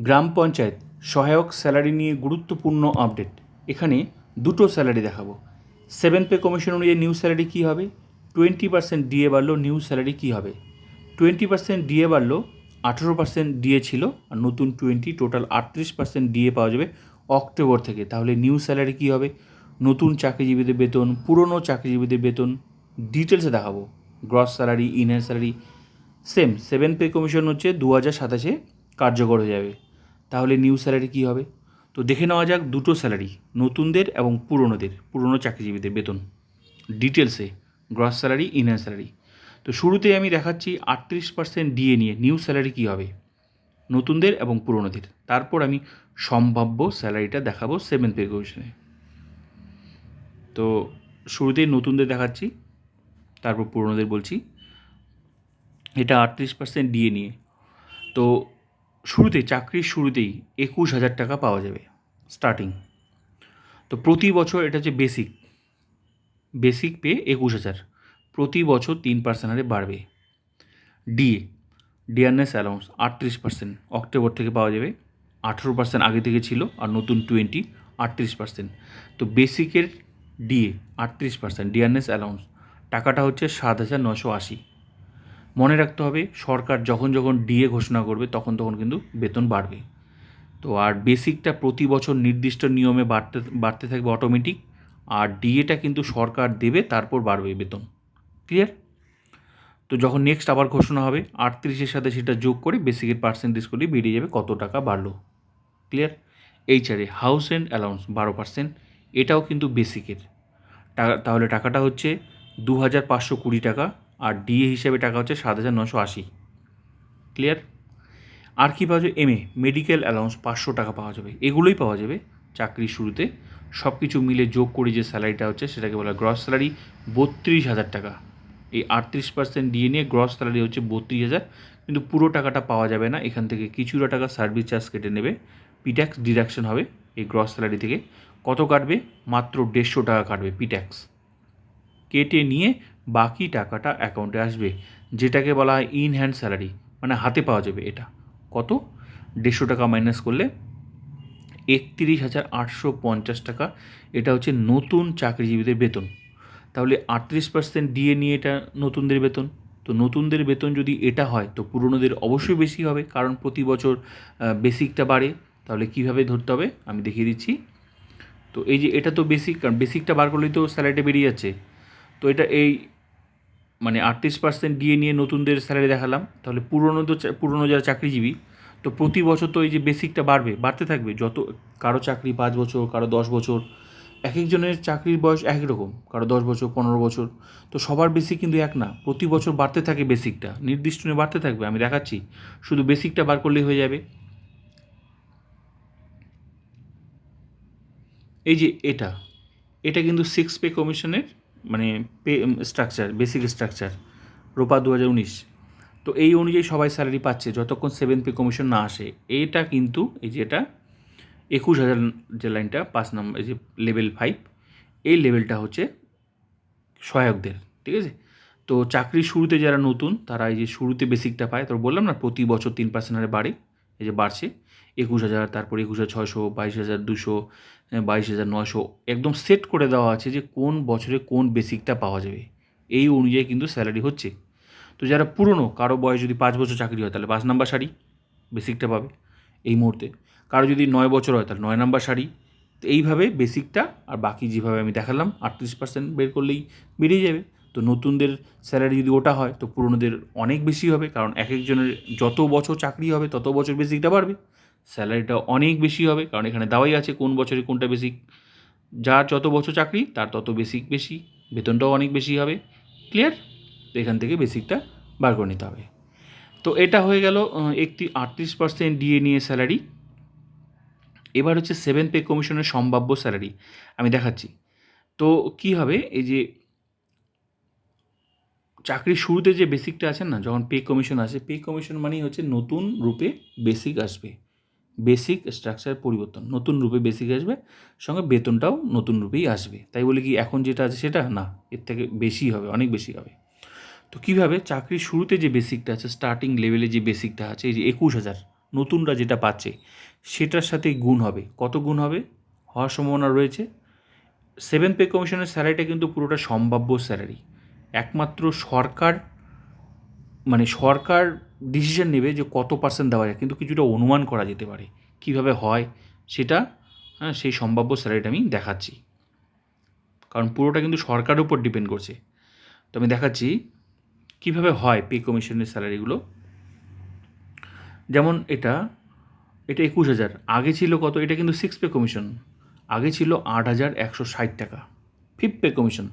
গ্রাম পঞ্চায়েত সহায়ক স্যালারি নিয়ে গুরুত্বপূর্ণ আপডেট। এখানে দুটো স্যালারি দেখাবো। 7 পে কমিশন অনুযায়ী নিউ স্যালারি কী হবে, 20% ডিএ বাড়লো, নিউ স্যালারি কী হবে। 20% ডিএ বাড়লো, 18% ডিএ ছিল, আর নতুন 20 টোটাল 38% ডিএ পাওয়া যাবে অক্টোবর থেকে। তাহলে নিউ স্যালারি কী হবে, নতুন চাকরিজীবীদের বেতন, পুরনো চাকরিজীবীদের বেতন ডিটেলসে দেখাবো। Gross salary, in-hand salary same 7 pay commission হচ্ছে 2027 কার্যকর হয়ে যাবে। তাহলে নিউ স্যালারি কী হবে, তো দেখে নেওয়া যাক দুটো স্যালারি, নতুনদের এবং পুরনো চাকরিজীবীদের বেতন ডিটেলসে, গ্রস স্যালারি, ইনহ্যান্ড স্যালারি। তো শুরুতেই আমি দেখাচ্ছি 38% ডিএ নিয়ে নিউ স্যালারি কী হবে নতুনদের এবং পুরনোদের। তারপর আমি সম্ভাব্য স্যালারিটা দেখাবো 7 পে কমিশনে। তো শুরুতেই নতুনদের দেখাচ্ছি, তারপর পুরনোদের বলছি। এটা 38% ডিএ নিয়ে। তো চাকরির শুরুতেই 21,000 টাকা পাওয়া যাবে স্টার্টিং। তো প্রতি বছর এটা হচ্ছে বেসিক পে 21,000, প্রতি বছর 3% হারে বাড়বে। ডিয়ারনেস অ্যালাউন্স 38% অক্টোবর থেকে পাওয়া যাবে, 18% আগে থেকে ছিল, আর নতুন 20 38%। তো বেসিকের ডিএ 38%, ডিয়ারনেস অ্যালাউন্স টাকাটা হচ্ছে 7,980। মনে রাখতে হবে সরকার যখন যখন ডিএ ঘোষণা করবে তখন কিন্তু বেতন বাড়বে। তো আর বেসিকটা প্রতি বছর নির্দিষ্ট নিয়মে বাড়তে থাকবে অটোমেটিক, আর ডিএটা কিন্তু সরকার দেবে, তারপর বাড়বে বেতন। ক্লিয়ার? তো যখন নেক্সট আবার ঘোষণা হবে 38-এর সাথে সেটা যোগ করে বেসিকের পার্সেন্টেজ করলে বেরিয়ে যাবে কত টাকা বাড়লো। ক্লিয়ার? এইচআরে হাউস রেন্ট অ্যালাউন্স 12%, এটাও কিন্তু বেসিকের তাহলে টাকাটা হচ্ছে 2,520 টাকা, আর ডিএ হিসেবে টাকা হচ্ছে 7,980। ক্লিয়ার? আর কী পাওয়া যাবে, মেডিকেল অ্যালাউন্স 500 টাকা পাওয়া যাবে। এগুলোই পাওয়া যাবে চাকরির শুরুতে। সব কিছু মিলে যোগ করে যে স্যালারিটা হচ্ছে সেটাকে বলা গ্রস স্যালারি 32,000 টাকা। এই 38% ডিএ নিয়ে গ্রস স্যালারি হচ্ছে 32,000, কিন্তু পুরো টাকাটা পাওয়া যাবে না, এখান থেকে কিছুটা টাকা সার্ভিস চার্জ কেটে নেবে, পিট্যাক্স ডিডাকশন হবে এই গ্রস স্যালারি থেকে। কত কাটবে, মাত্র 150 টাকা কাটবে পিট্যাক্স, কেটে নিয়ে বাকি টাকাটা অ্যাকাউন্টে আসবে, যেটাকে বলা হয় ইন হ্যান্ড স্যালারি, মানে হাতে পাওয়া যাবে। এটা কত, 150 টাকা মাইনাস করলে 31,850 টাকা। এটা হচ্ছে নতুন চাকরিজীবীদের বেতন। তাহলে 38% ডিএ নিয়ে এটা নতুনদের বেতন। তো নতুনদের বেতন যদি এটা হয় তো পুরনোদের অবশ্যই বেশি হবে, কারণ প্রতি বছর বেসিকটা বাড়ে। তাহলে কীভাবে ধরতে হবে আমি দেখিয়ে দিচ্ছি। তো এই যে এটা তো বেসিক, কারণ বেসিকটা বার করলেই তো স্যালারিটা বেরিয়ে যাচ্ছে। তো এটা এই মানে 38% ডিএ নিয়ে নতুনদের স্যালারি দেখালাম। তাহলে পুরনো যারা চাকরিজীবী, তো প্রতি বছর তো এই যে বেসিকটা বাড়তে থাকবে। যত কারো চাকরি 5 বছর, কারো 10 বছর, এক একজনের চাকরির বয়স এক রকম, কারো 10 বছর, 15 বছর। তো সবার বেসিক কিন্তু এক না, প্রতি বছর বাড়তে থাকে বেসিকটা, নির্দিষ্ট নিয়ে বাড়তে থাকবে। আমি দেখাচ্ছি, শুধু বেসিকটা বার করলেই হয়ে যাবে। এই যে এটা কিন্তু 6 পে কমিশনের মানে পে স্ট্রাকচার, বেসিক স্ট্রাকচার, রোপা 2019। তো এই অনুযায়ী সবাই স্যালারি পাচ্ছে যতক্ষণ 7 পে কমিশন না আসে। এটা কিন্তু এই যে এটা 21,000 যে লাইনটা 5 নম্বর, এই যে লেভেল 5, এই লেভেলটা হচ্ছে সহায়কদের। ঠিক আছে? তো চাকরির শুরুতে যারা নতুন তারা এই যে শুরুতে বেসিকটা পায়, তো বললাম না প্রতি বছর 3% হারে বাড়ে, এই যে বাড়ছে 21,000, তারপর 21,600, 22,200, 22,900, একদম সেট করে দেওয়া আছে যে কোন বছরে কোন বেসিকটা পাওয়া যাবে। এই অনুযায়ী কিন্তু স্যালারি হচ্ছে। তো যারা পুরনো, কারো বয়স যদি 5 বছর চাকরি হয় তাহলে 5 নাম্বার সারি বেসিকটা পাবে এই মুহূর্তে। কারো যদি 9 বছর হয় তাহলে 9 নাম্বার সারি। তো এইভাবে বেসিকটা আর বাকি যেভাবে আমি দেখালাম 38% বের করলেই বেরিয়ে যাবে। তো নতুনদের স্যালারি যদি ওটা হয় তো পুরনোদের অনেক বেশি হবে, কারণ এক একজনের যত বছর চাকরি হবে তত বছর বেসিকটা বাড়বে, স্যালারিটা অনেক বেশি হবে, কারণ এখানে দেওয়াই আছে কোন বছরে কোনটা বেসিক। যার যত বছর চাকরি তার তত বেসিক বেশি, বেতনটাও অনেক বেশি হবে। ক্লিয়ার? তো এখান থেকে বেসিকটা বার করে নিতে হবে। তো এটা হয়ে গেল 38% ডিএ নিয়ে স্যালারি। এবার হচ্ছে 7 পে কমিশনের সম্ভাব্য স্যালারি আমি দেখাচ্ছি। তো কী হবে, এই যে চাকরির শুরুতে যে বেসিকটা আছে না, যখন পে কমিশন আসে, পে কমিশন মানেই হচ্ছে নতুন রূপে বেসিক আসবে, বেসিক স্ট্রাকচার পরিবর্তন, নতুন রূপে বেসিক আসবে, সঙ্গে বেতনটাও নতুন রূপেই আসবে। তাই বলে কি এখন যেটা আছে সেটা না, এর থেকে বেশি হবে, অনেক বেশি হবে। তো কীভাবে, চাকরির শুরুতে যে বেসিকটা আছে, স্টার্টিং লেভেলে যে বেসিকটা আছে, এই যে 21,000 নতুনরা যেটা পাচ্ছে সেটার সাথে গুণ হবে। কত গুণ হবে হওয়ার সম্ভাবনা রয়েছে? 7 পে কমিশনের স্যালারিটা কিন্তু পুরোটা সম্ভাব্য স্যালারি। একমাত্র সরকার সরকার ডিসিশন নেবে যে কত পার্সেন্ট দেওয়া যায়, কিন্তু কিছুটা অনুমান করা যেতে পারে কীভাবে হয় সেটা। সেই সম্ভাব্য স্যালারিটা আমি দেখাচ্ছি, কারণ পুরোটা কিন্তু সরকারের উপর ডিপেন্ড করছে। তো আমি দেখাচ্ছি কীভাবে হয় পে কমিশনের স্যালারিগুলো। যেমন এটা 21,000, আগে ছিল কত? এটা কিন্তু 6 পে কমিশন, আগে ছিল 8,160 টাকা 5th পে কমিশন।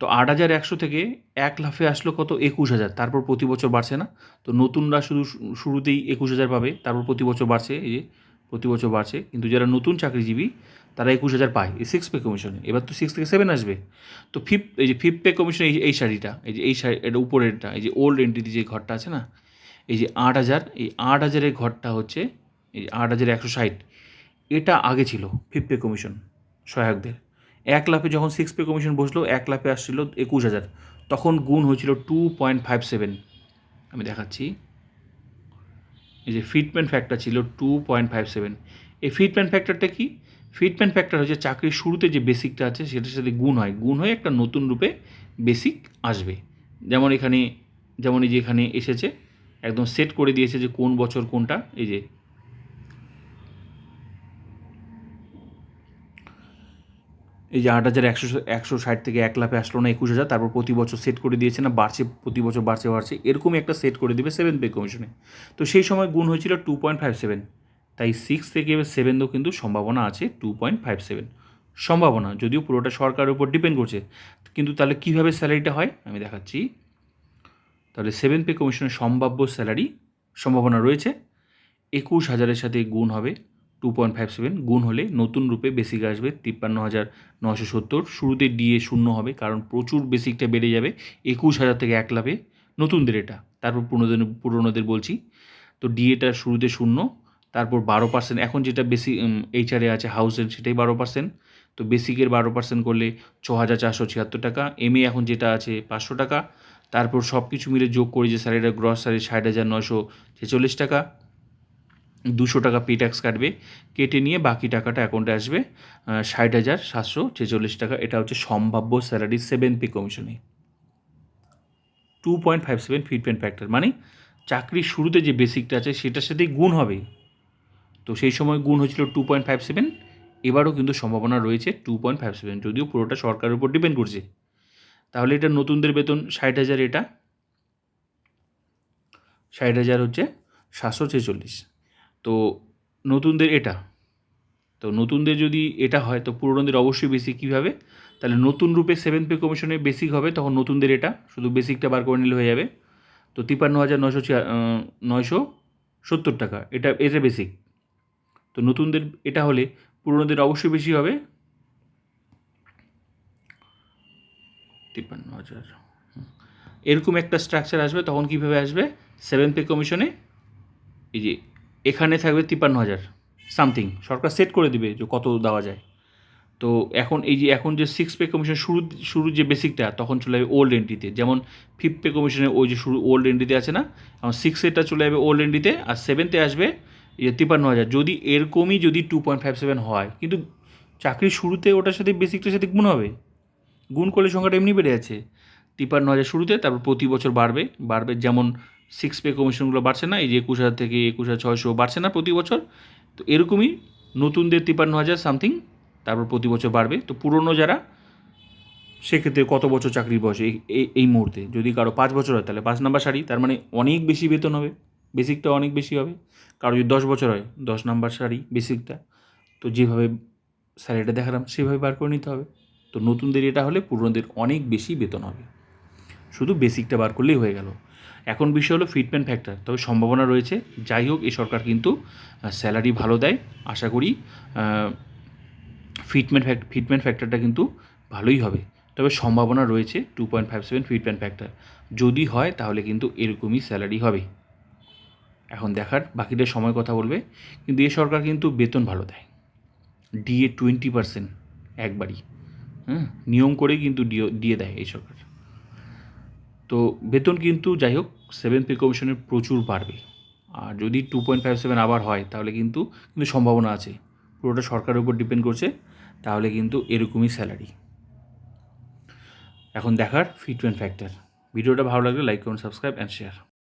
তো 8,100 থেকে 1 লাফে আসলো কত? 21,000। তারপর প্রতি বছর বাড়ছে না? তো নতুনরা শুধু শুরুতেই 21,000 পাবে, তারপর প্রতি বছর বাড়ছে, এই যে প্রতি বছর বাড়ছে। কিন্তু যারা নতুন চাকরিজীবী তারা 21,000 পায় এই 6 পে কমিশনে। এবার তো 6 থেকে 7 আসবে। তো এই যে 5th পে কমিশন, এই শাড়িটা, এই যে এই শাড়ি, এটা উপরেরটা, এই যে ওল্ড এন্ট্রিতে যে ঘরটা আছে না, এই যে 8,000, এই 8,000-এর ঘরটা হচ্ছে এই 8,160। এটা আগে ছিল 5th পে কমিশন সহায়কদের। 1 লাফে যখন 6 পে কমিশন বসলো, 1 লাফে আসছিল 21,000, তখন গুণ হয়েছিল 2.57। আমি দেখাচ্ছি, এই যে ফিটমেন্ট ফ্যাক্টর ছিল 2.57। এই ফিটমেন্ট ফ্যাক্টরটা কি? ফিটমেন্ট ফ্যাক্টর হচ্ছে চাকরির শুরুতে যে বেসিকটা আছে সেটার সাথে গুণ হয়, গুণ হয়ে একটা নতুন রূপে বেসিক আসবে। যেমন এখানে, যেমন এই যে এখানে এসেছে, একদম সেট করে দিয়েছে যে কোন বছর কোনটা। এই যে এই যে 8,160 থেকে 1 লাফে আসলো না 21,000, তারপর প্রতি বছর সেট করে দিয়েছে না, বাড়ছে, প্রতি বছর বাড়ছে বাড়ছে, এরকমই একটা সেট করে দেবে 7 পে কমিশনে। তো সেই সময় গুণ হয়েছিল 2.57। তাই 6 থেকে 7ও কিন্তু সম্ভাবনা আছে 2.57 সম্ভাবনা, যদিও পুরোটা সরকারের উপর ডিপেন্ড করছে। কিন্তু তাহলে কীভাবে স্যালারিটা হয় আমি দেখাচ্ছি। তাহলে 7 পে কমিশনের সম্ভাব্য স্যালারি সম্ভাবনা রয়েছে 21,000-এর সাথে গুণ হবে 2.57, গুণ হলে নতুন রূপে বেসিক আসবে 53,970। শুরুতে ডিএ শূন্য হবে, কারণ প্রচুর বেসিকটা বেড়ে যাবে 21,000 থেকে 1 লাফে নতুনদের এটা। তারপর পুরোনোদের বলছি। তো ডিএটা শুরুতে শূন্য, তারপর 12%। এখন যেটা বেসি এইচআরে আছে হাউসের, সেটাই 12%। তো বেসিকের 12% করলে 6,476 টাকা। এমএ এখন যেটা আছে 500 টাকা। তারপর সব কিছু মিলে যোগ করে যে স্যালারিটা, গ্রস স্যালারি 60,946 টাকা। 200 টাকা পে ট্যাক্স কাটবে, কেটে নিয়ে বাকি টাকাটা অ্যাকাউন্টে আসবে 60,746 টাকা। এটা হচ্ছে সম্ভাব্য স্যালারি 7 পে কমিশনে। 2.57 ফিটমেন্ট ফ্যাক্টর মানে চাকরির শুরুতে যে বেসিকটা আছে সেটার সাথেই গুণ হবে। তো সেই সময় গুণ হয়েছিল 2.57, এবারও কিন্তু সম্ভাবনা রয়েছে 2.57, যদিও পুরোটা সরকারের উপর ডিপেন্ড করছে। তাহলে এটা নতুনদের বেতন 60,000, এটা 60,000 হচ্ছে 746। তো নতুনদের এটা, তো নতুনদের যদি এটা হয় তো পুরনোদের অবশ্যই বেশি। কীভাবে? তাহলে নতুন রূপে 7 পে কমিশনে বেসিক হবে, তখন নতুনদের এটা শুধু বেসিকটা বার করে নিলে হয়ে যাবে। তো 53,970 টাকা, এটা এটা বেসিক। তো নতুনদের এটা হলে পুরনোদের অবশ্যই বেশি হবে 53,000। এরকম একটা স্ট্রাকচার আসবে। তখন কীভাবে আসবে? 7 পে কমিশনে এই যে এখানে থাকবে 53,000 সামথিং, সরকার সেট করে দিবে যে কত দেওয়া যায়। তো এখন এই যে এখন যে 6 পে কমিশন শুরুর যে বেসিকটা, তখন চলে যাবে ওল্ড এন্ট্রিতে। যেমন 5th পে কমিশনে ওই যে শুরু ওল্ড এন্ট্রিতে আছে না, এখন 6-এরটা চলে যাবে ওল্ড এন্ট্রিতে, আর 7-এ আসবে এই যে 53,000। যদি এরকমই যদি 2.57 হয়, কিন্তু চাকরির শুরুতে ওটার সাথে বেসিকটার সাথে গুণ হবে, গুণ করলে সংখ্যাটা এমনি বেড়ে যাচ্ছে 53,000 শুরুতে, তারপর প্রতি বছর বাড়বে বাড়বে। যেমন 6 পে কমিশনগুলো বাড়ছে না, এই যে 21,000 থেকে 21,600 বাড়ছে না প্রতি বছর। তো এরকমই নতুনদের 53,000 সামথিং, তারপর প্রতি বছর বাড়বে। তো পুরনো যারা, সেক্ষেত্রে কত বছর চাকরির বয়স এই মুহূর্তে, যদি কারো 5 বছর হয় তাহলে 5 নাম্বার শাড়ি, তার মানে অনেক বেশি বেতন হবে, বেসিকটা অনেক বেশি হবে। কারো যদি 10 বছর হয় 10 নাম্বার শাড়ি বেসিকটা। তো যেভাবে স্যালারিটা দেখালাম সেভাবে বার করে নিতে হবে। তো নতুনদের এটা হলে পুরনোদের অনেক বেশি বেতন হবে, শুধু বেসিকটা বার করলেই হয়ে গেল। এখন বিষয় হলো ফিটমেন্ট ফ্যাক্টর, তবে সম্ভাবনা রয়েছে। যাই হোক, এই সরকার কিন্তু স্যালারি ভালো দেয়, আশা করি ফিটমেন্ট ফ্যাক্টরটা কিন্তু ভালোই হবে। তবে সম্ভাবনা রয়েছে 2.57 ফিটমেন্ট ফ্যাক্টর। যদি হয় তাহলে কিন্তু এরকমই স্যালারি হবে। এখন দেখার, বাকিদের সময় কথা বলবে। কিন্তু এ সরকার কিন্তু বেতন ভালো দেয়, ডিএ 20% একবারই, নিয়ম করেই কিন্তু দিয়ে দেয় এই সরকার। তো বেতন কিন্তু যাই হোক 7 পে কমিশনের প্রচুর বাড়বে, আর যদি 2.57 আবার হয় তাহলে কিন্তু সম্ভাবনা আছে, পুরোটা সরকারের উপর ডিপেন্ড করছে, তাহলে কিন্তু এরকমই স্যালারি। এখন দেখার ফিট অ্যান্ড ফ্যাক্টর। ভিডিওটা ভালো লাগলে লাইক করুন, সাবস্ক্রাইব অ্যান্ড শেয়ার।